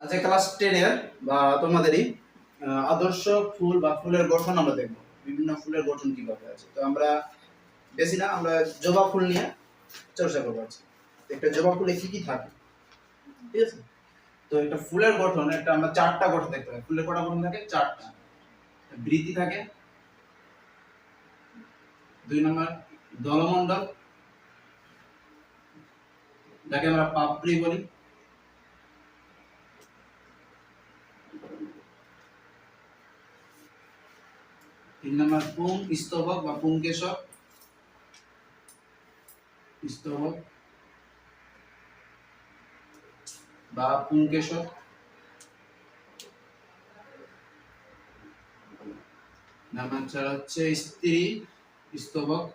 আচ্ছা, ক্লাস 10 এর বা তোমাদেরই আদর্শ ফুল বা ফুলের গঠন আমরা দেখব। বিভিন্ন ফুলের গঠন কিভাবে আছে। তো আমরা বেশি না, আমরা জবা ফুল নিয়ে চর্চা করবো আজকে। একটা জবা ফুলে কি কি থাকে, ঠিক আছে? তো একটা ফুলের গঠন, একটা আমরা চারটা গঠন দেখতে পাই। ফুলের কটা গঠন থাকে? চারটা। বৃতি থাকে, 2 নম্বর দলমণ্ডল, যাকে আমরা পাপড়ি বলি, 3 নম্বর পুং স্তবক বা পুংকেশক, স্তবক বা পুংকেশক, নাম্বার 4 হচ্ছে স্ত্রী স্তবক,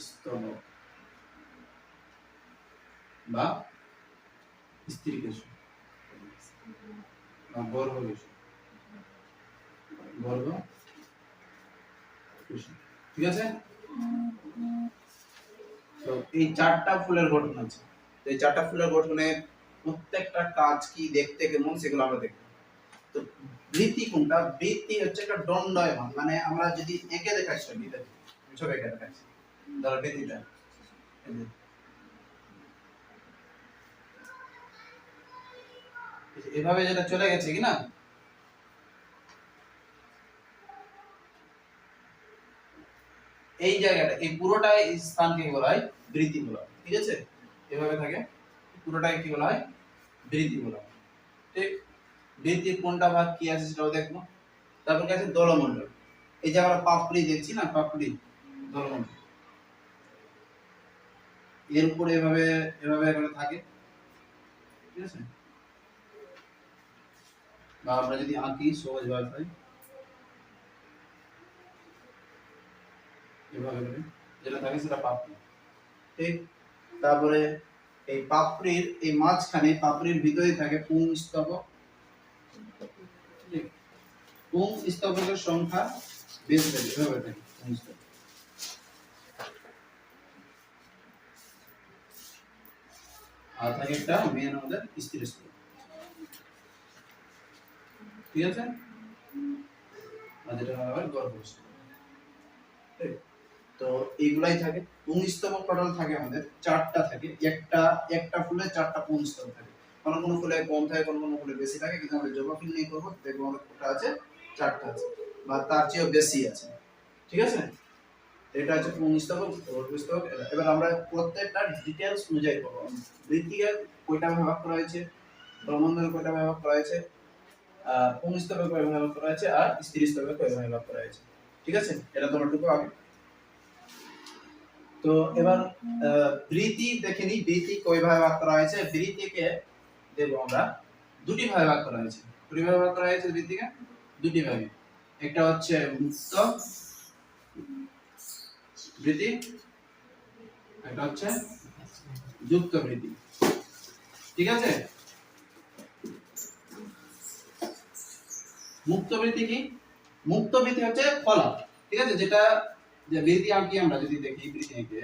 স্তবক বা স্ত্রী কেশক বা গর্ভ কেশক, গর্ভ কেশক, ঠিক আছে? তো এই চারটা ফুলের গঠন আছে। তো এই চারটা ফুলের গঠনে প্রত্যেকটা কাজ কি, দেখতে কেমন, সেগুলো আমরা দেখব। তো বৃত্তি কোনটা? বৃত্তি হচ্ছে একটা দণ্ডায়মান, মানে আমরা যদি এঁকে দেখাই ছবিটা, ছবি এঁকে দেখাচ্ছি, ধরো বৃত্তিটা এভাবে যেটা চলে গেছে কি না, এই জায়গাটা, এই পুরোটাই স্থানকে বলা হয় বৃত্তি বলা হয়, ঠিক আছে? এভাবে থাকে, পুরোটাই কি বলা হয়? বৃত্তি বলা হয়, ঠিক? বৃত্তির কোনটা ভাগ কি আছে সেটাও দেখবো। তারপর কি আছে? দলমণ্ডল। এই যে আমরা পাপড়ি দেখছি না, পাপড়ি, দলমণ্ডল, এর উপরে এভাবে এভাবে এভাবে থাকে, ঠিক আছে? বা আমরা যদি আঁকি সহজ ভাষায় এভাবে করে যেটা থাকে সেটা পাপড়ি, ঠিক? তারপরে এই পাপড়ির এই মাঝখানে, পাপড়ির ভিতরে থাকে পুং স্তবক, ঠিক? পুং স্তবকের সংখ্যা বেশি থাকে, এভাবে থাকে পুং স্তবক। আর থাকে একটা মেন আমাদের স্ত্রী স্তবক, ঠিক আছে? আর যেটা হয় গর্ভস্থ, ঠিক? তো এইগুলাই থাকে। পুংস্তবক টোটাল থাকে আমাদের চারটা থাকে, একটা একটা ফুলে চারটা পুংস্তবক থাকে। কোনো কোনো ফুলে কম থাকে, কোনো কোনো ফুলে বেশি থাকে, কিন্তু আমরা জবা ফুল নিয়ে করবো, দেখবো আমাদের কটা আছে? চারটা আছে, বা তার চেয়েও বেশি আছে, ঠিক আছে? এটা হচ্ছে পুংস্তবক, গর্ভস্তবক। এবার আমরা প্রত্যেকটা ডিটেইলস অনুযায়ী করবো। বৃত্তিকে কয়টা ভাগ করা হয়েছে, দলমণ্ডল কয়টা ভাগ করা হয়েছে, পুংস্তবক কয়টা ভাগ করা হয়েছে, আর স্ত্রী স্তবক কয়টা ভাগ করা হয়েছে, ঠিক আছে? এটা তোমরা আগে। তো এবার বৃত্তি দেখে নিই, বৃত্তি কয় ভাগে ভাগ করা হয়েছে। বৃত্তিকে দেব আমরা দুটি ভাগে ভাগ করা হয়েছে। দুটি ভাগে ভাগ করা হয়েছে বৃত্তিকে, দুটি ভাগে। একটা হচ্ছে মুক্ত বৃত্তি, একটা হচ্ছে যুক্ত বৃত্তি, ঠিক আছে? মুক্ত বৃত্তি কি? মুক্ত বৃত্তি হচ্ছে ফলা, ঠিক আছে? যেটা যে বৃত্তি আঁকি, আমরা যদি দেখি বৃত্তি এঁকে,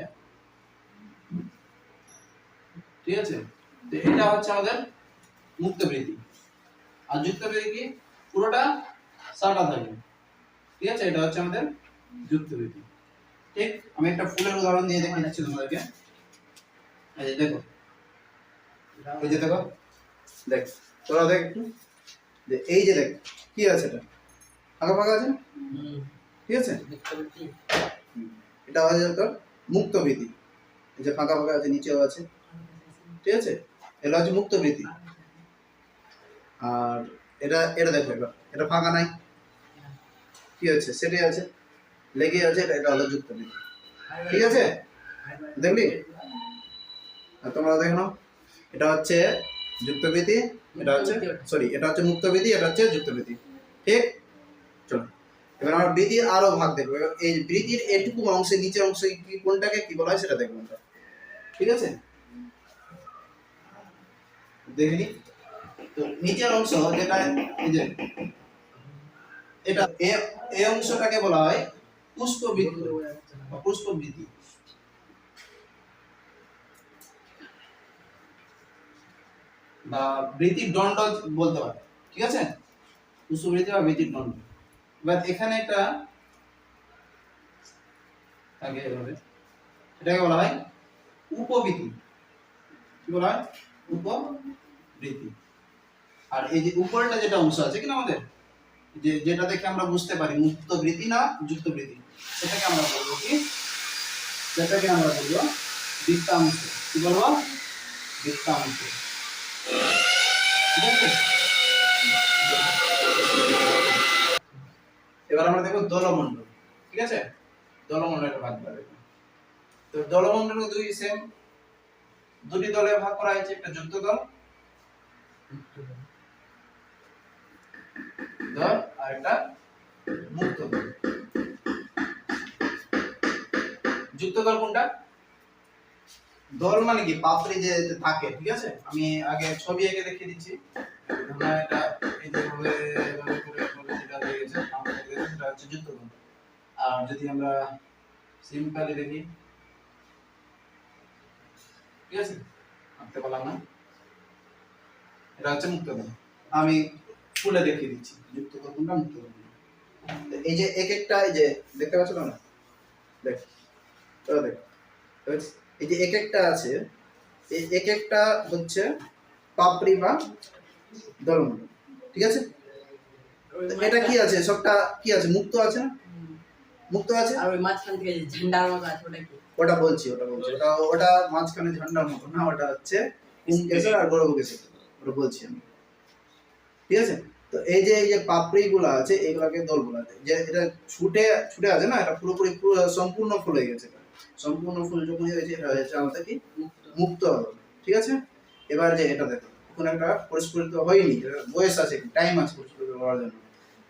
ঠিক আছে? তো এটা হচ্ছে আমাদের মুক্ত বৃত্তি। আর যুক্ত বৃত্তি কি? পুরোটা সাটা থাকে, ঠিক আছে? এটা হচ্ছে আমাদের যুক্ত বৃত্তি, ঠিক? আমি একটা ফুলের উদাহরণ দিয়ে দেখাই যাচ্ছি তোমাদেরকে। এই যে দেখো, এই যে দেখো, দেখ, তোরা দেখ একটু, যে এই যে দেখ কি আছে, এটা ফাঁকা ফাঁকা আছে, ঠিক আছে? এটা হচ্ছে তোর মুক্ত বৃত্তি। এই যে ফাঁকা ফাঁকা আছে, নিচেও আছে, ঠিক আছে? এটা হচ্ছে মুক্ত বৃত্তি। আর এটা এটা দেখো, এটা ফাঁকা নাই, কি আছে? সেটাই আছে, লেগে আছে, এটা হলো যুক্ত বৃত্তি, ঠিক আছে? দেখলি? আর তোমরা দেখো না, এটা হচ্ছে যুক্ত বৃত্তি, এটা হচ্ছে সরি, এটা হচ্ছে মুক্ত বৃত্তি, এটা হচ্ছে যুক্ত বৃত্তি, ঠিক? চলো এবার আমরা বৃত্তির আরো ভাগ দেখবো। এই বৃত্তির এটুকু অংশে, নিচের অংশে কি, কোনটাকে কি বলা হয় সেটা দেখবো আমরা, ঠিক আছে? দেখিনি। তো নিচের অংশ যেটা, এই যে এটা, এই অংশটাকে বলা হয় পুষ্পবৃত্ত বা পুষ্পবৃত্তি। বা বৃত্তির দণ্ড বলতে পারে, ঠিক আছে, পুষ্পবৃত্তি বা বৃত্তির দণ্ড। এবার এখানে একটা আগে এভাবে, এটাকে বলা হয় উপবৃত্তি। কি বলা হয়? উপবৃত্তি। আর এই যে উপরটা যেটা অংশ আছে কিনা আমাদের, যেটা দেখে আমরা বুঝতে পারি মুক্ত বৃত্তি না যুক্ত বৃত্তি, সেটাকে আমরা বলবো কি, সেটাকে আমরা বলবো বৃত্তাংশ। কি বলবো? বৃত্তাংশ। ঠিক আছে, এবার আমরা দেখব দলমণ্ডল। ঠিক আছে, দলমণ্ডলটা ভাগ করা যাবে। তো দলমণ্ডল দুটি দলে ভাগ করা হয়েছে, একটা যুক্ত দল আর একটা মুক্ত দল। যুক্ত দল কোনটা? দল মানে কি পাপড়ি যে থাকে, ঠিক আছে, আমি আগে ছবি এঁকে দেখিয়ে দিচ্ছি। আমরা এটা এই যে ভাবে করে যেটা হয়ে গেছে আমাদের এটা হচ্ছে যুক্ত দল। আর যদি আমরা সিম্পলি দেখি, ঠিক আছে, আঁকতে পারলাম না, এটা হচ্ছে মুক্ত দল। আমি ফুলে দেখিয়ে দিচ্ছি যুক্ত দল কোনটা, মুক্ত দল কোনটা। এই যে এক একটা, এই যে দেখতে পাচ্ছ না, দেখ তো দেখ, এই যে এক একটা আছে, এই এক একটা হচ্ছে পাপড়ি বা দলমণ্ডল, ঠিক আছে। এটা কি আছে, সবটা কি আছে, মুক্ত আছে না, মুক্ত আছে। আর ওই মাঝখান থেকে যে ঝান্ডার মতো আছে, ওটা বলছি, ওটা মাঝখানে ঝান্ডার মতো না, ওটা হচ্ছে পুংকেশর আর গর্ভকেশর, ওটা বলছি আমি, ঠিক আছে। তো এই যে পাপড়ি গুলো আছে, এগুলাকে দল বলা যায়। যে এটা ছুটে ছুটে আছে না, এটা পুরোপুরি সম্পূর্ণ ফুল হয়ে গেছে, সম্পূর্ণ ফুল যখন হয়েছে, এটা হয়েছে আমাদের কি মুক্ত দল, ঠিক আছে। এবার যে এটা দেখো, এখন একটা পরিস্ফুটিত হয়নি, বয়স আছে, টাইম আছে পরিস্ফুটিত হওয়ার জন্য।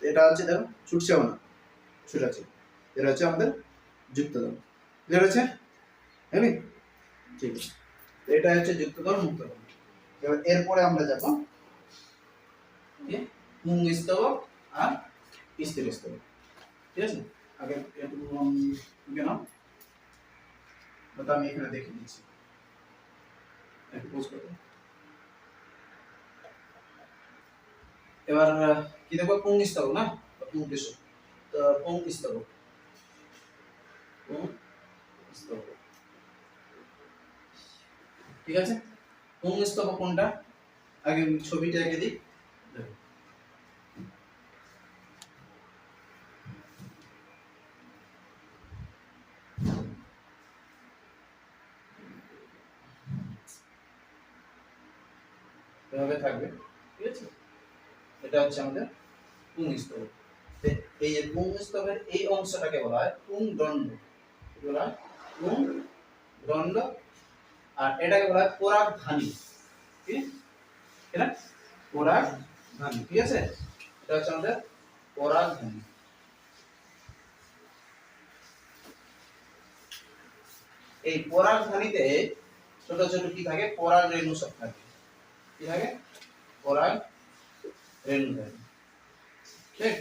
এটা হচ্ছে দেখো ছুটছেও না, ছুটাচ্ছে, এটা হচ্ছে আমাদের যুক্ত দল। ক্লিয়ার আছে? হ্যাঁ, ঠিক আছে। এটা হচ্ছে যুক্ত দল, মুক্ত দল। এবার এরপরে আমরা যাব পুংস্তবক আর স্থিরস্তবক, ঠিক আছে। আগে এটুকু আমি লিখে নাও, ওটা আমি এখানে দেখে দিচ্ছি, একটু পোজ করতে। এবার কি দেখো, পুংস্তবক না, পুংকেশর। তো পুংস্তবক, পুংস্তবক, ঠিক আছে। পুংস্তবক কোনটা, আগে ছবিটা এঁকে দিই, দেখো। এভাবে থাকবে, ঠিক আছে। এটা হচ্ছে আমাদের পুংস্তবক। এই যে পুংস্তবকের এই অংশটাকে বলা হয় পুংদণ্ড, বলা হয় পুংদণ্ড। আর এটাকে বলা হয় পরাগধানী, কি এটা, পরাগধানী, ঠিক আছে। এটা হচ্ছে আমাদের পরাগধানী। এই পরাগধানীতে ছোট ছোট কি থাকে, পরাগ রেণু সব থাকে, কি থাকে, পরাগ রেণু থাকে, ঠিক।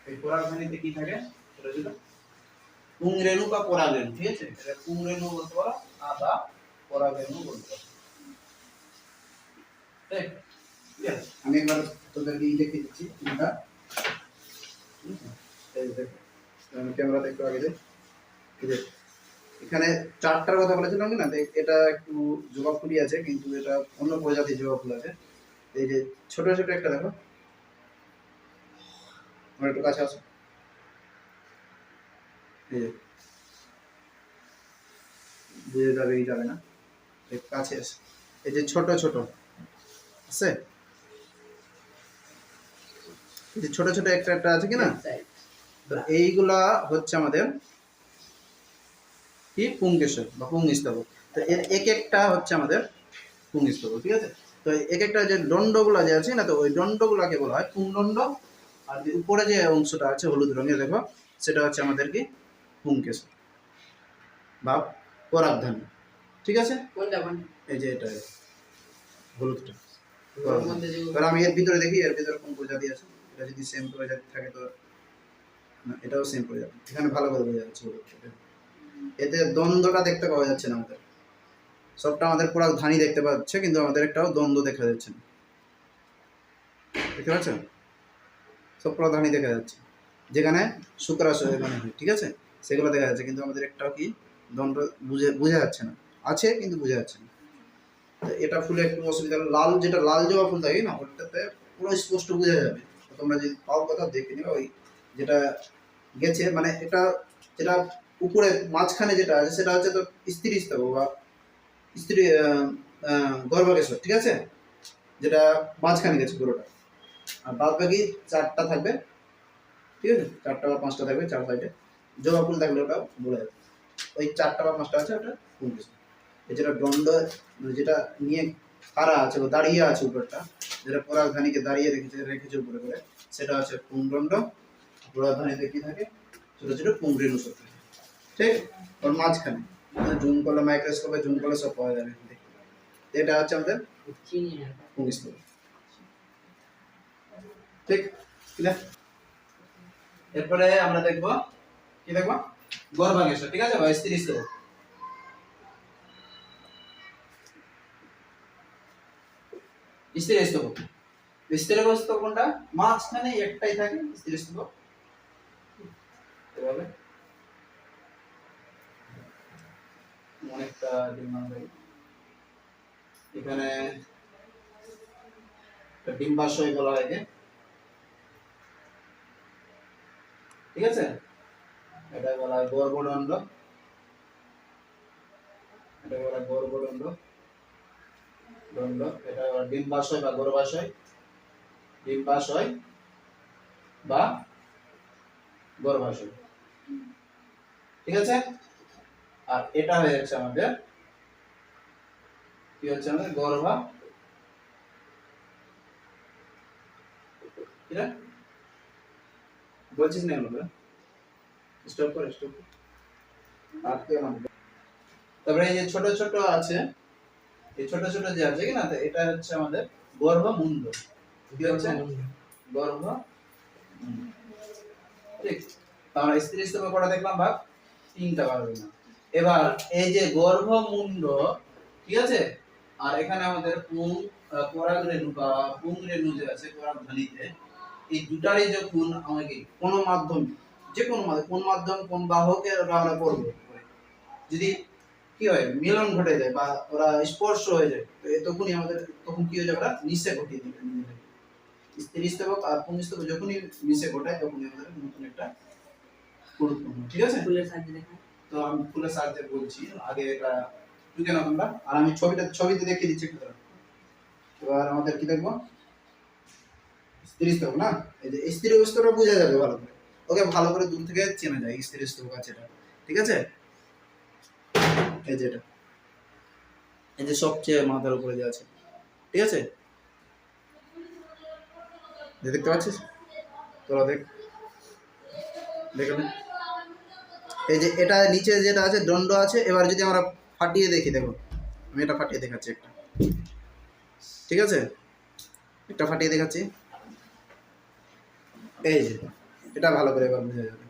এই পরাগধানীতে কি থাকে, ছোট ছোট পুংরেণু বা পরাগরেণু, ঠিক আছে। এটা পুংরেণু বলতে পারো বা পরাগরেণু বলতে পারো, ঠিক। আমি একবার তোদেরকে লিখে দিচ্ছি এটা, এই দেখো, আমি ক্যামেরাতে একটু আগে যাই। এখানে চারটার কথা বলেছিলাম কি না, এটা একটু জবা ফুলই আছে, কিন্তু এটা অন্য প্রজাতির জবা ফুল আছে। এই যে ছোট ছোট একটা দেখো, আমার একটু কাছে আসো, এই যে বুঝে যাবে কি যাবে না, কাছে আসে, এই যে ছোট ছোট আছে, এই যে ছোট ছোট একটা একটা আছে কিনা, তো এইগুলা হচ্ছে আমাদের কি পুংকেশর বা পুংস্তবক। তো এর এক একটা হচ্ছে আমাদের পুংস্তবক, ঠিক আছে। তো এক একটা যে দণ্ডগুলা যে আছে না, তো ওই দণ্ডগুলাকে বলা হয় পুংদণ্ড। আর যে উপরে যে অংশটা আছে হলুদ রঙের দেখো, সেটা হচ্ছে আমাদের কি পুংকেশর বা পরাগধানী, ঠিক আছে। এই যে এটা হলুদটা, এবার আমি এর ভিতরে দেখি, এর ভিতরে কোন প্রজাতি আছে। এটা যদি সেম প্রজাতি থাকে তো না, এটাও সেম পড়ে যাবে। এখানে ভালো করে বোঝা যাচ্ছে। এতে দ্বন্দ্বটা দেখতে পাওয়া যাচ্ছে না আমাদের, সবটা আমাদের পুরো ধানি দেখতে পাচ্ছে, কিন্তু আমাদের একটাও দ্বন্দ্ব দেখা যাচ্ছে না। দেখতে পাচ্ছেন, সব পুরো ধানি দেখা যাচ্ছে, যেখানে শুক্রাশয় এখানে হয়, ঠিক আছে, সেগুলো দেখা যাচ্ছে, কিন্তু আমাদের একটাও কি দ্বন্দ্ব বোঝা যাচ্ছে না, আছে কিন্তু বোঝা যাচ্ছে না। তো এটা ফুলে একটু অসুবিধা। লাল, যেটা লাল জবা ফুল থাকে না, ওটাতে পুরো স্পষ্ট বোঝা যাবে। তোমরা যদি পাও কথা দেখে নিও, ওই যেটা গেছে মানে এটা, যেটা উপরে মাঝখানে যেটা আছে সেটা হচ্ছে তো স্ত্রী স্তবক বা স্ত্রী গর্ভকেশর, ঠিক আছে, যেটা মাঝখানে গেছে পুরোটা। আর বাদ বাকি চারটা থাকবে, ঠিক আছে, চারটা বা পাঁচটা থাকবে চার সাইডে। জবা ফুল থাকলে ওটা বলে যাবে। ওই চারটা বা পাঁচটা আছে ওটা ফুল গেছে। যেটা দণ্ড, যেটা নিয়ে খাড়া আছে বা দাঁড়িয়ে আছে উপরটা, যেটা পরাগধানীকে দাঁড়িয়ে রেখেছে উপরে করে, সেটা হচ্ছে পুংদণ্ড। পরাগধানীতে কি থাকে, ছোট ছোট পুংরেণু সব থাকে, ঠিক। ওর মাঝখানে জুম করলে, মাইক্রোস্কোপে জুম করলে সব পাওয়া যাবে। এটা হচ্ছে আমাদের পুংস্তবক, ঠিক। এরপরে আমরা দেখবো কি দেখবো, গর্ভাঙ্গেশ্বর, ঠিক আছে, বা স্ত্রী স্তবক। স্ত্রী স্তবক, স্ত্রী স্তবক কোনটা, মাঝখানে একটাই থাকে স্ত্রী স্তবক, এভাবে অনেকটা এখানে ডিম্বাশয় বলা হয়, ঠিক আছে, এটা বলা হয় গর্ভদণ্ড, এটা বলা হয় গর্ভদণ্ড দণ্ড। এটা ডিম্বাশয় বা গর্ভাশয়, ডিম্বাশয় বা গর্ভাশয়, ঠিক আছে। আর এটা হয়ে যাচ্ছে আমাদের কি হচ্ছে, আমাদের গর্ভা, ঠিক আছে, বলছিস না এগুলো, স্টপ করে স্টপ। আর কি আমাদের তারপরে এই যে ছোট ছোট আছে, এই ছোট ছোট যে আছে কি না, এটা হচ্ছে আমাদের গর্ভমুণ্ড, কি হচ্ছে গর্ভ, ঠিক। আমরা স্ত্রী স্তবক কটা দেখলাম, ভাগ তিনটা ভাগ দেখলাম। এবার এই যে গর্ভমুণ্ড, ঠিক আছে, আর এখানে আমাদের পরাগরেণু বা পুংরেণু যে আছে পরাগধানীতে, এই দুটারই যখন আমাকে কোন মাধ্যম, যে কোনো মাধ্যম, কোন মাধ্যম কোন বাহকে আমরা করব, যদি কি হয় মিলন ঘটে যায় বা ওরা স্পর্শ হয়ে যায়, তখনই আমাদের, তখন কি হয়ে যাবে, ওরা নিষে ঘটিয়ে দিবে। স্ত্রী স্তবক আর পুংস্তবক যখনই নিষে ঘটায়, তখনই আমাদের নতুন একটা গুরুত্বপূর্ণ, ঠিক আছে। ফুলের সাহায্যে দেখা, তো আমি ফুলের সাহায্যে বলছি, আগে এটা বুঝে নাও তোমরা, আর আমি ছবিতে দেখিয়ে দিচ্ছি একটু। এবার আমাদের কি দেখবো, স্ত্রী স্তবক না, এই যে স্ত্রী স্তবক বোঝা যাবে ভালো করে, ওকে ভালো করে দূর থেকে চেনা যায় স্ত্রী স্তবক আছে এটা, ঠিক আছে। এই যে এটা, এই যে সবচেয়ে মাথার উপরে যে আছে, ঠিক আছে, দেখতে পাচ্ছিস, তোরা দেখে নে। এই যে এটা নিচে যেটা আছে দণ্ড আছে। এবার যদি আমরা ফাটিয়ে দেখি, দেখো আমি এটা ফাটিয়ে দেখাচ্ছি একটা, ঠিক আছে, একটা ফাটিয়ে দেখাচ্ছি। এই যে এটা ভালো করে এবার বোঝা যাবে।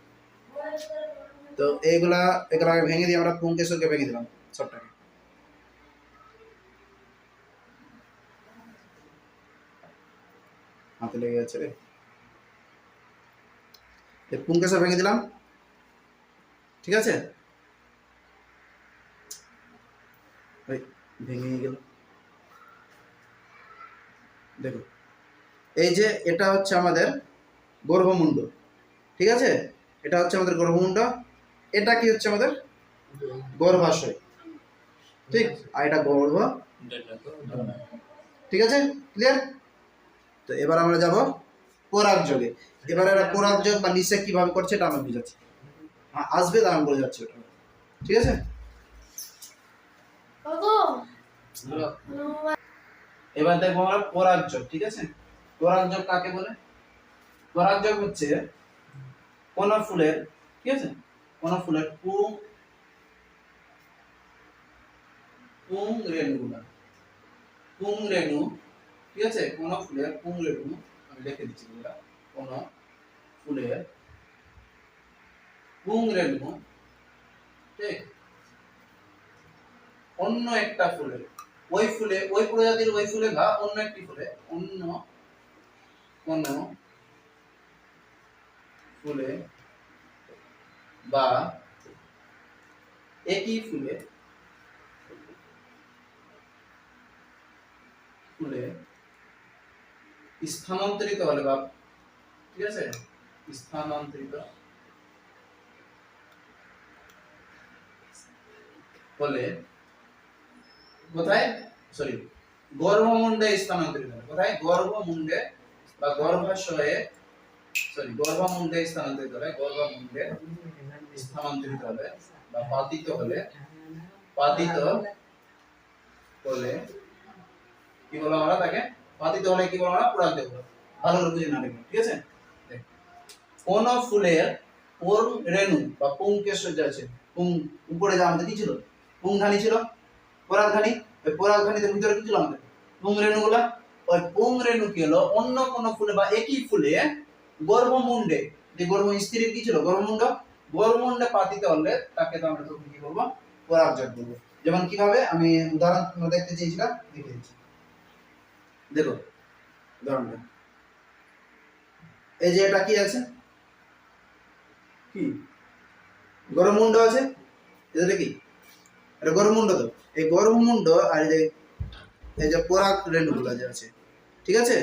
তো এইগুলা এগুলাকে ভেঙে দিয়ে আমরা পুংকেশরকে ভেঙে দিলাম সবটাকে। হাতে লেগে যাচ্ছে রে। পুংকেশর ভেঙে দিলাম, ঠিক আছে, ভেঙে গেল। দেখো এই যে এটা হচ্ছে আমাদের গর্ভমুণ্ড, ঠিক আছে, এটা হচ্ছে আমাদের গর্ভমুণ্ড, এটা কি হচ্ছে আমাদের গর্ভাশয়, ঠিক, আর এটা গর্ভ, ঠিক আছে, ক্লিয়ার। তো এবার আমরা যাব পরাগযোগে। এবার এরা পরাগযোগ বা নিষেক কিভাবে করছে এটা আমি বুঝাচ্ছি, আসবে তা আমি বলে যাচ্ছি ওটা, ঠিক আছে। এবার দেখবো আমরা পরাগযোগ, ঠিক আছে। পরাগযোগ কাকে বলে, পরাগযোগ হচ্ছে কোন ফুলের, ঠিক আছে, কোন ফুলের পুংরেণুগুলা, পুংরেণু, ঠিক আছে, কোন ফুলের পুংরেণু, আমি লিখে দিচ্ছি, কোন ফুলের পুংরেণু, ঠিক, অন্য একটা ফুলে, ওই প্রজাতির ওই ফুলে বা অন্য একটি ফুলে, অন্য কোন ফুলে বা একই ফুলে স্থানান্তরিত হলে বা, ঠিক আছে, স্থানান্তরিত হলে, কোথায়, সরি, গর্ভমুণ্ডে স্থানান্তরিত হলে, কোথায়, গর্ভমুণ্ডে বা গর্ভাশয়ে, সরি, গর্ভমুণ্ডে স্থানান্তরিত হলে, গর্ভমুণ্ডে স্থানান্তরিত হলে বা পাতিত হলে, পাতিত হলে কি বলা আমরা তাকে, পাতিত হলে কি বলা আমরা, পরাগযোগ্য। ভালো করে বুঝে না দেখুন, ঠিক আছে। কোন ফুলের পুংরেণু বা পুংকেশজ আছে, পুং উপরে যা আমাদের কি ছিল, পুংধানী ছিল, পরাগধানী, ওই পরাগধানীর ভিতরে কি ছিল আমাদের, পুংরেণুগুলা, ওই পুংরেণু কি হলো অন্য কোন ফুলে বা একই ফুলে গর্ভমুণ্ডে, যে গর্ভ স্ত্রীর কি ছিল গর্ভমুণ্ড, গর্ভমুণ্ডে পাতিত হলে তাকে তো আমরা তখন কি বলবো, পরাগযোগ বলবো। যেমন কিভাবে আমি উদাহরণ দেখতে চেয়েছিলাম, দেখে দিচ্ছি, দেখো উদাহরণটা, এই যে এটা কি আছে, কি গর্ভমুণ্ড আছে, এটা কি, এটা গর্ভমুণ্ড, তো এই গর্ভমুণ্ড আর এই যে পরাগ রেণুগুলো যে আছে, ঠিক আছে,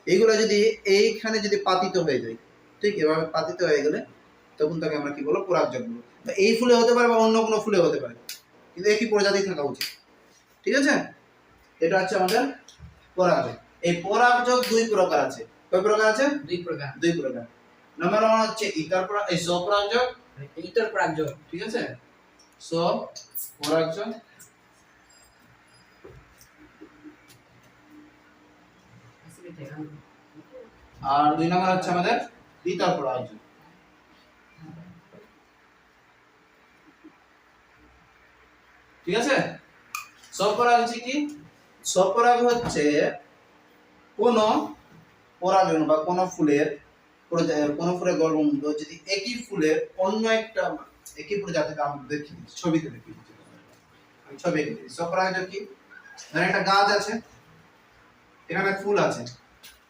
এইগুলা যদি এইখানে যদি পাতিত হয়ে যায়, ঠিক এভাবে পাতিত হয়ে গেলে তখন তাকে আমরা কি বলবো, পরাগযোগ বলবো। এই ফুলে হতে পারে বা অন্য কোনো ফুলে হতে পারে, কিন্তু একই প্রজাতি থাকা উচিত, ঠিক আছে। এটা হচ্ছে আমাদের পরাগযোগ। এই পরাগযোগ দুই প্রকার আছে, কয় প্রকার আছে, দুই প্রকার। নাম্বার 1 হচ্ছে স্বপরাগযোগ, ইতর পরাগযোগ, ঠিক আছে, স্বপরাগযোগ, আর 2 নাম্বার হচ্ছে আমাদের ইতর পরাগযোগ, ঠিক আছে। স্বপরাগ হচ্ছে কি, স্বপরাগ হচ্ছে কোন পরাগরেণু বা কোন ফুলের গর্ভমুণ্ড যদি একই ফুলের অন্য একটা একই প্রজাতির, আমরা দেখি ছবিতে দেখি, আমি ছবি এঁকে দিই। স্বপরাগযোগ কি, ধরেন একটা গাছ আছে, এখানে ফুল আছে,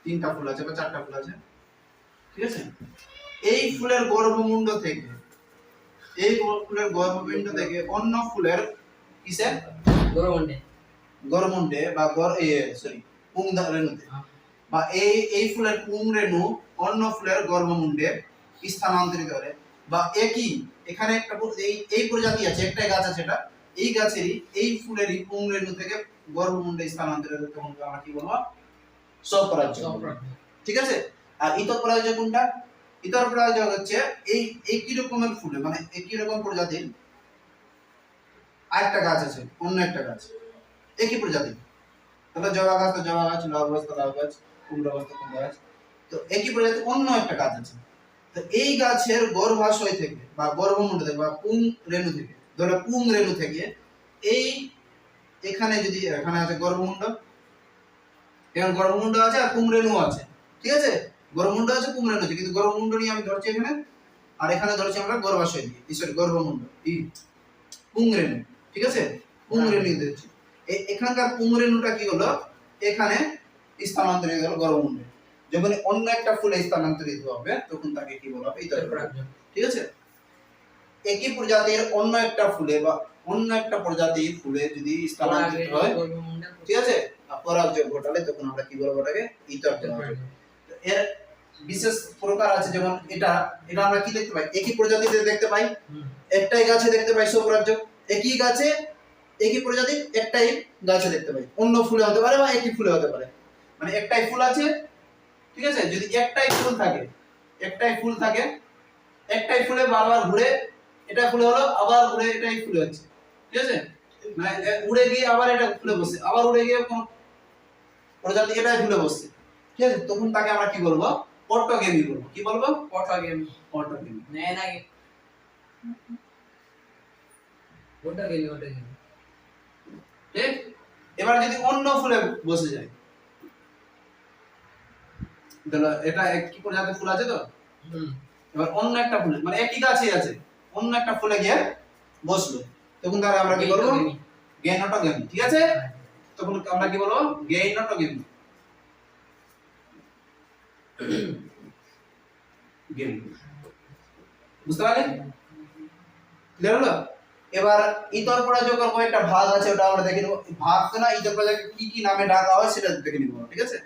3টা ফুল আছে বা 4টা ফুল আছে, ঠিক আছে, এই ফুলের গর্ভমুণ্ড থেকে, এই ফুলের গর্ভমুণ্ড থেকে অন্য ফুলের কিসে, গর্ভমুণ্ডে বা সরি পুংরেণুতে, বা এই ফুলের পুংরেণু অন্য ফুলের গর্ভমুণ্ডে স্থানান্তরিত করে, বা একই এখানে একটা এই প্রজাতি আছে, একটাই গাছ আছে, এটা এই গাছেরই এই ফুলেরই পুংরেণু থেকে গর্ভমুণ্ডে স্থানান্তরিত হতে তখন আমরা কি বলবো, স্বপরাগযোগ, ঠিক আছে। আর ইতর পরাগযোগ কোনটা, ইতর পরাগযোগ হচ্ছে এই একই রকমের ফুলে, মানে একই রকম প্রজাতির আরেকটা গাছ আছে, অন্য একটা গাছ একই প্রজাতি, তাহলে জবা গাছ তো জবা গাছ, লাউ গাছ তো লাউ গাছ, কুমড়া গাছ তো কুমড়া গাছ, তো একই প্রজাতির অন্য একটা গাছ আছে, তো এই গাছের গর্ভাশয় থেকে বা গর্ভমুণ্ড থেকে বা পুংরেণু থেকে, ধরো পুংরেণু থেকে এই এখানে যদি এখানে আছে গর্ভমুণ্ড, এখানে গর্ভমুণ্ড আছে আর পুংরেণু আছে, ঠিক আছে, গর্ভমুণ্ড আছে পুংরেণু আছে, কিন্তু গর্ভমুণ্ড নিয়ে আমি ধরছি এখানে, আর এখানে ধরছি আমরা গর্ভাশয় দিয়ে, সরি গর্ভমুণ্ড এই পুংরেণু, ঠিক আছে, পুংরেণু ধরছি, এখানকার পুংরেণুটা কি হলো এখানে স্থানান্তরিত হলো গর্ভমুণ্ডে, যখন অন্য একটা ফুলে স্থানান্তরিত হবে তখন তাকে কি বলা হবে, ইতর পরাগযোগ, ঠিক আছে। একই প্রজাতির অন্য একটা ফুলে বা অন্য একটা প্রজাতির ফুলে যদি স্থানান্তরিত হয়, ঠিক আছে, পরাগযোগ ঘটালে তখন আমরা কি বলবো এটাকে, ইতর পরাগযোগ। এর বিশেষ প্রকার আছে, যেমন এটা এটা আমরা কি দেখতে পাই, একই প্রজাতিতে দেখতে পাই, একটাই গাছে দেখতে পাই স্বপরাগযোগ, একই গাছে একই প্রজাতির একটাই গাছে দেখতে পাই, অন্য ফুলে হতে পারে বা একই ফুলে হতে পারে, মানে একটাই ফুল আছে, ঠিক আছে, যদি একটাই ফুল থাকে, একটাই ফুল থাকে, একটাই ফুলে বারবার ঘুরে, এটা ফুলে হলো আবার ঘুরে এটাই ফুলে হচ্ছে, ঠিক আছে, মানে উড়ে গিয়ে আবার এটা ফুলে বসে, আবার উড়ে গিয়ে কোন প্রজাতি এটাই ফুলে বসছে, ঠিক আছে, তখন তাকে আমরা কি বলবো, অটোগেমি বলবো, কি বলবো, অটোগেমি, অটোগেমি, নেয় না অটোগেমি, ঠিক। এবার যদি অন্য ফুলে বসে যায়, তাহলে এটা কি প্রজাতির ফুল আছে তো, এবার অন্য একটা ফুল, মানে একই গাছে আছে, অন্য একটা ফুলে গিয়ে বসলো, তখন তাহলে আমরা কি বলবো? গেইনোটোগেমি। ঠিক আছে, তখন আমরা কি বলবো? গেইনোটোগেমি। গেমি, বুঝতে পারলেন? ক্লিয়ার হলো? এবার ইতর পরাজয়ের কয়েকটা ভাগ আছে, ওটা আমরা দেখে নেব। ভাগ তো না, ইতর পরাজয় কি কি নামে ডাকা হয় সেটা দেখে নিব। ঠিক আছে,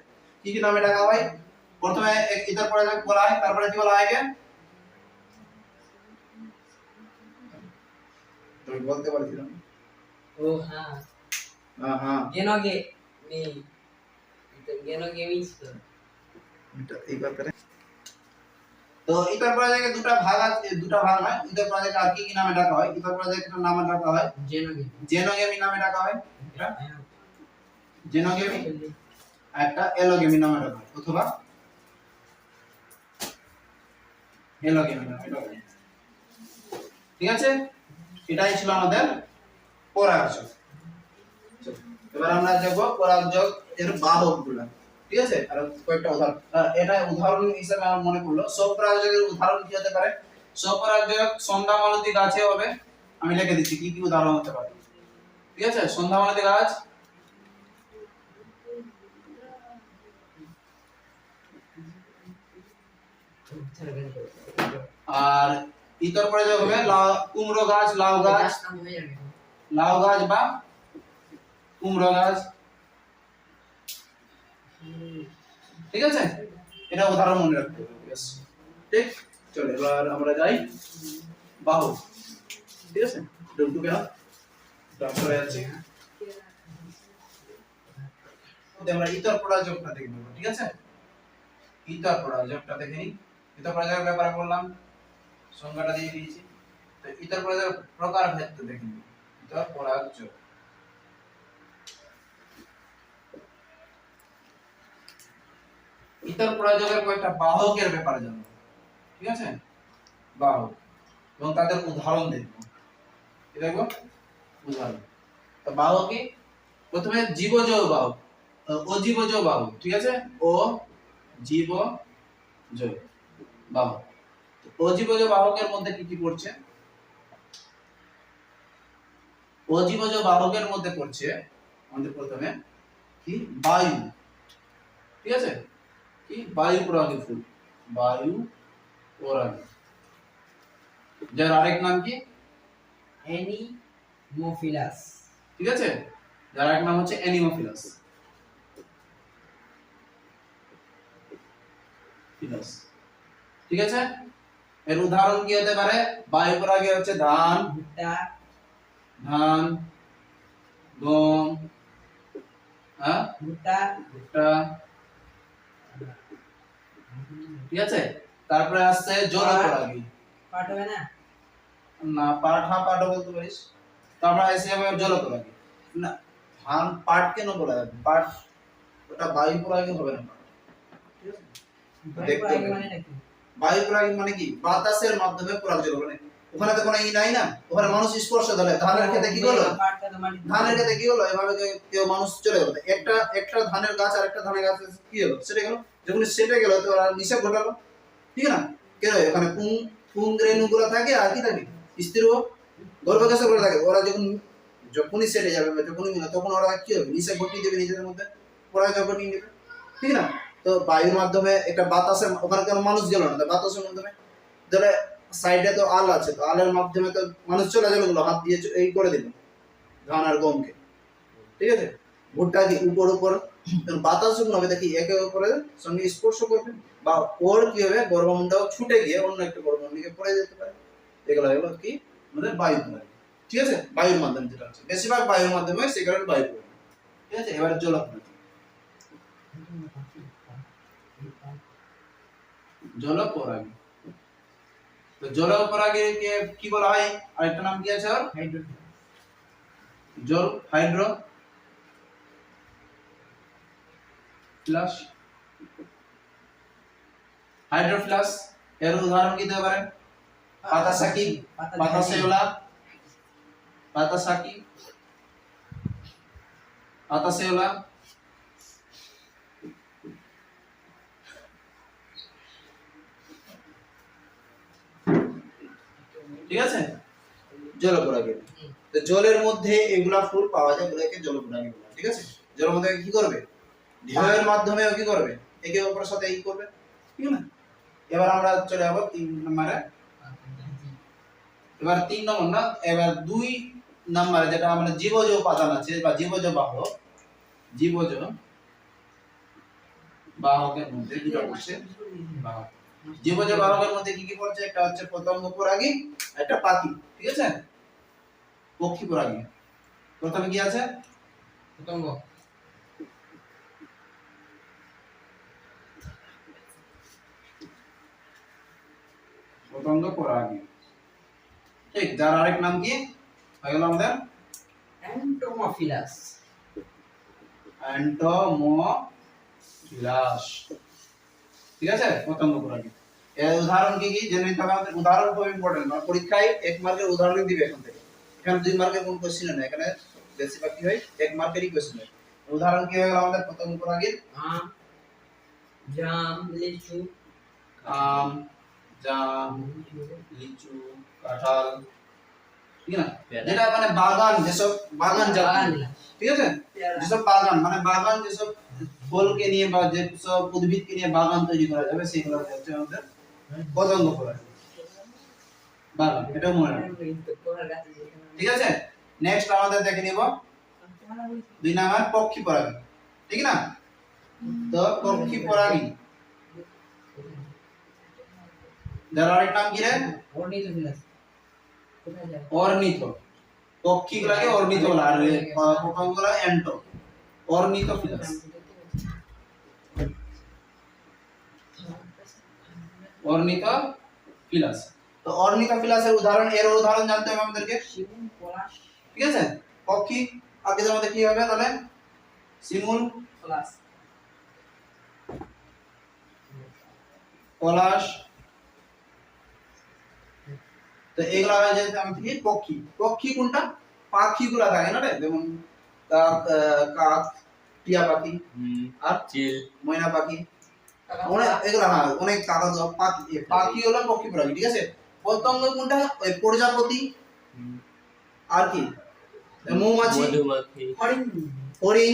কি কি নামে ডাকা হয়? প্রথমে ইতর পরাজয় বলা হয়, তারপরে কি বলা হয় আগে? তুমি বলতে পারছিলাম। ও হ্যাঁ, হ্যাঁ হ্যাঁ, গেনোগেমি, গেনোগেমি ছিল। এটা এই ব্যাপারে। তো ইতর পরাজয়কে দুটা ভাগ আছে, দুটা ভাগ হয়। ইতর পরাজয়কে আর কি কি নামে ডাকা হয়? ইতর পরাজয়কে নামে ডাকা হয় গেনোগেমি, জেনোগেমি নামে ডাকা হয়, এটা জেনোগেমি, একটা এলোগেমি নামে ডাকা হয়, অথবা এলোগেমি নামে ডাকা হয়। ঠিক আছে, এটাই ছিল আমাদের পরাগযোগ। এবার আমরা দেখব পরাগযোগ এর বাহকগুলো। ঠিক আছে, আর কয়েকটা উদাহরণ, এটা উদাহরণ হিসেবে আমার মনে পড়লো। স্বপরাগযোগের উদাহরণ কি হতে পারে? স্বপরাগযোগ সন্ধ্যামালতী গাছে হবে। আমি লিখে দিচ্ছি কি কি উদাহরণ হতে পারে। ঠিক আছে, সন্ধ্যামালতী গাছ, আর ইতর পরাগযোগ হবে কুমড়ো গাছ, লাউ গাছ, লাউ গাছ বা কুমড়ো গাছ। ঠিক আছে, এটা উদাহরণ মনে রাখতে হবে। ব্যাস, ঠিক। চলো এবার আমরা যাই বাহু। ঠিক আছে, ডুবডুবে হাত তারপরে আছে আমরা ইতর পরাজয়টা দেখব। ঠিক আছে, ইতর পরাজয়টা দেখে নিই। ইতর পরাজয়ের ব্যাপারে বললাম, সংজ্ঞাটা দিয়ে দিয়েছি। তো ইতর পরাজয়ের প্রকার ভেদ দেখে নিই। ইতর পরাজয়, ইতর পরাজয়ের কয়েকটা বাহকের ব্যাপারে জানবো। ঠিক আছে, বাহক এবং তাদের উদাহরণ দেখব। কি দেখব? উদাহরণ। তো বাহক কি? প্রথমে জীবজ বাহক, অজীবজ বাহক। ঠিক আছে, ও জীবজ বাহক। অজীবজ বাহকের মধ্যে কি কি পড়ছে? অজীবজ বাহকের মধ্যে পড়ছে আমাদের প্রথমে কি? বায়ু। ঠিক আছে, কি? বায়ু পরাগী ফুল, বায়ু পরাগী। যার আরেক নাম কি? অ্যানিমোফিলাস। ঠিক আছে, যার আরেক নাম হচ্ছে অ্যানিমোফিলাস। ফিলাস। ঠিক আছে, এর উদাহরণ কি হতে পারে? বায়ু পরাগী হচ্ছে ধান, ভুট্টা, ধান, গম, হ্যাঁ, ভুট্টা, ভুট্টা। ঠিক আছে, তারপরে আসছে জলপরাগী। পাট হবে না? না, পাট, হ্যাঁ পাটও বলতে পারিস। তারপরে এসে যাবে জলপরাগী। না, ধান পাট কেন বলা যাবে? পাট ওটা বায়ু পরাগী হবে না। ঠিক আছে, দেখতে হবে। মানে নাকি? বায়ু পরাগী মানে কি? বাতাসের মাধ্যমে পরাগযোগ হবে। ওখানে তো কোনো ই নাই না, ওখানে মানুষ স্পর্শ ধরে। ধানের ক্ষেতে কি হলো? ধানের ক্ষেতে কি হলো? এভাবে কেউ মানুষ চলে গেল, একটা একটা ধানের গাছ আর একটা ধানের গাছ কি হলো? সেটা গেল, যখন সেটা গেল তো ওরা নিষেধ ঘটালো। ঠিক না? কেন? ওখানে পুং পুং রেণুগুলো থাকে আর কি থাকে? স্থির গর্ভকেশর করে থাকে। ওরা যখনই সেটে যাবে বা যখনই তখন ওরা কি হবে? নিষেধ ঘটিয়ে দেবে নিজেদের মধ্যে, পরাগযোগ ঘটিয়ে নেবে। ঠিক না? তো বায়ুর মাধ্যমে একটা বাতাসের, ওখানে কোনো মানুষ গেল না, বাতাসের মাধ্যমে ধরে সাইডে তো আল আছে, তো আলের মাধ্যমে তো মানুষ চলে গেল, হাত দিয়ে এই করে দিল ধান আর গমকে। ঠিক আছে, ভুট্টা কি উপর উপর বাতাস যখন হবে দেখি একে অপরের সঙ্গে স্পর্শ করবে, বা ওর কি হবে? গর্ভমুণ্ডও ছুটে গিয়ে অন্য একটা গর্ভমুণ্ডকে পড়ে যেতে পারে। এগুলো হলো কি? আমাদের বায়ু প্রণালী। ঠিক আছে, বায়ুর মাধ্যমে যেটা হচ্ছে, বেশিরভাগ বায়ুর মাধ্যমে, সেই কারণে বায়ু প্রণালী। ঠিক আছে, এবার জল প্রণালী। জলপরাগী। তো জলপরাগীকে কি বলা হয়? আরেকটা নাম কি আছে ওর? জল হাইড্রো ফ্লাশ, হাইড্রোফ্লাস। এর উদাহরণ কি দিতে পারেন? পাতাসাকি, পাতাসেওলা, পাতাসাকি, পাতাসেওলা। ঠিক আছে, জলপরাগী। তো জলের মধ্যে এগুলা ফুল পাওয়া যায়, এগুলোকে জলপরাগী বলে। ঠিক আছে, জলের মধ্যে কি করবে, ঢেউয়ের মাধ্যমে কি করবে, একে অপরের সাথে ই করবে। ঠিক না, এবার আমরা চলে যাব 3 নম্বরে। এবার 3 নম্বর না, এবার 2 নম্বরে যেটা আমরা জীবজ উপাদান আছে বা জীবজ বাহক, জীবজ বাহকের মধ্যে দুটো পড়ছে বাহক। জীবজ বাহকের মধ্যে কি কি পড়ছে, একটা হচ্ছে পতঙ্গ পরাগী, একটা পাখি। ঠিক আছে, পক্ষী পরাগী। প্রথমে কি আছে, পতঙ্গ। পতঙ্গ পরাগী। ঠিক, যার আরেক নাম কি হয়ে গেল আমাদের এন্টোমোফিলাস। এন্টোমোফিলাস। ঠিক আছে, পতঙ্গ পরাগী। এর উদাহরণ কি কি জেনে নিতে হবে আমাদের। উদাহরণ খুব ইম্পর্টেন্ট, মানে পরীক্ষায় 1 মার্কের উদাহরণ দিবে এখান থেকে। এখানে 2 মার্কের কোন কোশ্চেন না, এখানে বেশিরভাগ কি হয় 1 মার্কেরই কোশ্চেন হয়। উদাহরণ কি হয়ে গেল আমাদের পতঙ্গ পরাগীর, আম, জাম, লিচু, আম, জাম, লিচু, কাঁঠাল। ঠিক না, যেটা মানে বাগান, যেসব বাগান জাতীয়। ঠিক আছে, যেসব বাগান মানে বাগান, যেসব ফলকে নিয়ে বা যেসব উদ্ভিদকে নিয়ে বাগান তৈরি করা যাবে সেগুলো হচ্ছে আমাদের পতঙ্গ পরাগী বাগান, এটা মনে রাখবেন। ঠিক আছে, নেক্সট আমাদের দেখে নিব 2 নাম্বার পক্ষী পরাগী। ঠিক না, তো পক্ষী পরাগী যার আরেক নাম কি রে, অর্নিথোফিলাস। কোথায় যায়? অর্নিথো। পক্ষীগুলাকে অর্নিথো বলা, আর পতঙ্গগুলা এন্টো, অর্নিথোফিলাস। অর্নিথোফিলাস। তো অর্নিথোফিলাসের উদাহরণ, এর উদাহরণ জানতে হবে আমাদেরকে। শিমুল, পলাশ, ঠিক আছে, পক্ষী আগে আমাদের কি হবে তাহলে, শিমুল, পলাশ, পলাশ। তো এগুলা হয় যে আমাদের কি পক্ষী। পক্ষী কোনটা, পাখিগুলা থাকে না রে, যেমন কাক, কাক, টিয়া পাখি, আর চিল, ময়না পাখি, অনেক এগুলা, হ্যাঁ অনেক কাগজ পাখি। পাখি হলো পক্ষী পরাগী। ঠিক আছে, পতঙ্গ কোনটা, ওই প্রজাপতি, আর কি মৌমাছি, মধুমাছি, ফড়িং,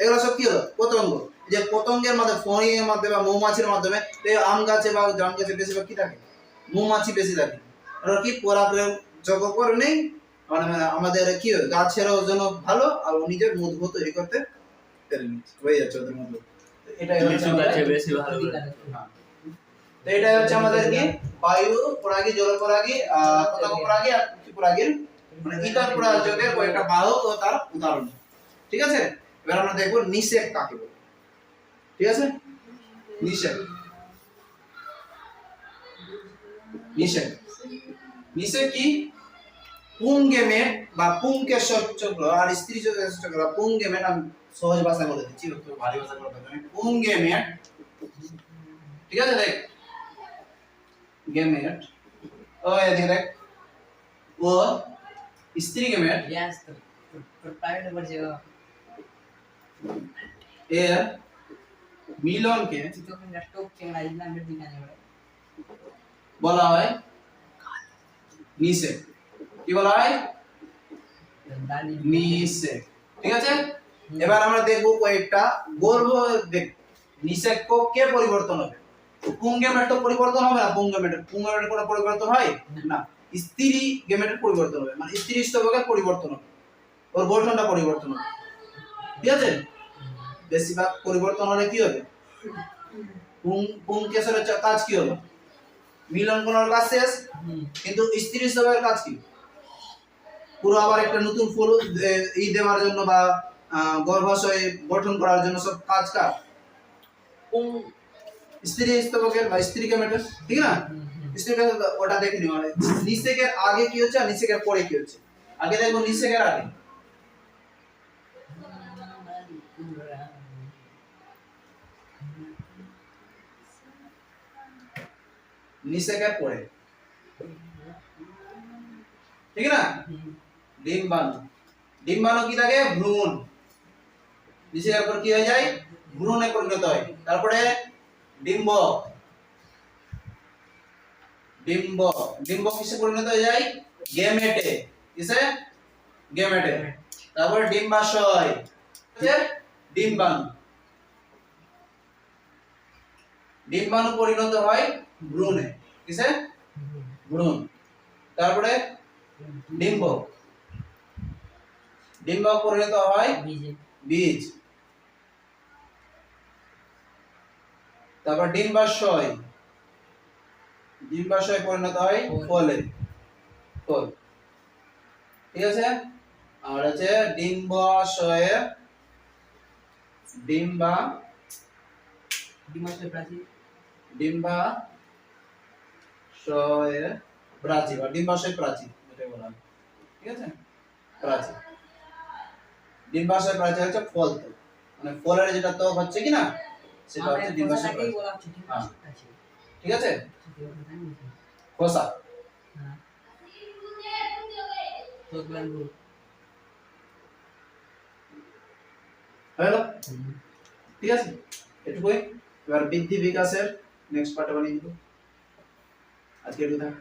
এগুলো সব কি হলো পতঙ্গ। যে পতঙ্গের মাধ্যমে, ফড়িং এর মাধ্যমে বা মৌমাছির মাধ্যমে, এই আম গাছে বা জাম গাছে বেশিরভাগ কি থাকে, মৌমাছি বেশি থাকে। আর কি পরাগযোগ করে নেই, মানে আমাদের কি হয়, গাছেরও জন্য ভালো, আর ও নিজের মধু তৈরি করতে পেরে নিচ্ছে, হয়ে যাচ্ছে ওদের মধ্যে। এটাই হচ্ছে লিচু গাছে বেশি ভালো করে। হ্যাঁ। তো এটাই হচ্ছে আমাদের কি বায়ু পরাগী, জল পরাগী, পতঙ্গ পরাগী আর পক্ষী পরাগীর মানে ইতর পরাগযোগের কয়েকটা বাহক ও তার উদাহরণ। ঠিক আছে, এবার আমরা দেখব নিষেক কাকে বলে। ঠিক আছে, নিষেক। নিষেক, নিষেক কি, পুংগেমেট বা পুংকেশর চক্র, আর স্ত্রী চক্র। পুংগেমেট আমি সহজ ভাষায় বলে দিচ্ছি, একটু ভারী ভাষা বলে দিচ্ছি। পুংগেমেট, ঠিক আছে, দেখ গেমেট, ও এদিকে দেখ, ও স্ত্রী গেমেট ইয়াস তো প্রাইভেট পড়ছে ও। এর মিলনকে চিত্রকন স্টক চেঙ্গা ইসলামের দিন আনে বলে বলা হয় নিষেক। কি বলা হয়, দানি নিষেক। ঠিক আছে, এবার আমরা দেখব কয়েকটা গর্ভ দেখ নিষেক কে পরিবর্তন হবে। পুংগেমেট তো পরিবর্তন হবে না, পুংগেমেটের কোনো পরিবর্তন হয় না, স্ত্রী গেমেটের পরিবর্তন হবে, মানে স্ত্রী স্তবকের পরিবর্তন হবে, ওর গঠনটা পরিবর্তন হবে। ঠিক আছে, বেশিরভাগ পরিবর্তন হলে কি হবে, পুংকেশরের কাজ কি হলো, মিলন কোণের কাজ শেষ, কিন্তু স্ত্রী স্তবকের কাজ কি, পুরো আবার একটা নতুন ফুল ই দেওয়ার জন্য বা গর্ভাশয় গঠন করার জন্য সব কাজ কার, স্ত্রী স্তবকের বা স্ত্রী গেমেটের। ঠিক না, স্ত্রী গেমেট ওটা দেখে নিও। মানে নিষেকের আগে কি হচ্ছে আর নিষেকের পরে কি হচ্ছে। আগে দেখো নিষেকের আগে, নিষেকের পরে। ঠিক না, ডিম্বাণু। ডিম্বাণু কি থাকে, ভ্রূণ। নিষেকের পর কি হয়ে যায়, ভ্রূণে পরিণত হয়। তারপরে ডিম্বক, ডিম্ব ডিম্ব কিসে পরিণত হয়ে যায় গেমেটে কিসে গেমেটে তারপর ডিম্বাশয় ঠিক আছে ডিম্বাণু ডিম্বাণু পরিণত হয় ভ্রূণে কিসে ভ্রূণ তারপরে ডিম্বক ডিম্বক পরিণত হয় বীজে বীজ তারপর ডিম্বাশয় ডিম্বাশয় পরিণত হয় ফলে ফল ঠিক আছে আর আছে ডিম্বাশয়ে ডিম্বাশয় প্রাচীর ডিম্বাশয়ে প্রাচীর বা ডিম্বাশয় প্রাচীর এটা বলা হয় ঠিক আছে প্রাচীর ডিম্বাশয় প্রাচীর হচ্ছে ফল তো মানে ফলের যেটা ত্বক হচ্ছে কি না সেটা হচ্ছে ডিম্বাশয় কথাটাকেই প্রাচীর বলা হচ্ছে ডিম্বাশয় প্রাচীর ঠিক আছে খোসা হ্যাঁ ত্বকগ্লান্ডু হয়ে গেল ঠিক আছে এটুকুই এবার বৃদ্ধি বিকাশের নেক্সট পার্টে বানিয়ে দিব আজকে এটুকু থাক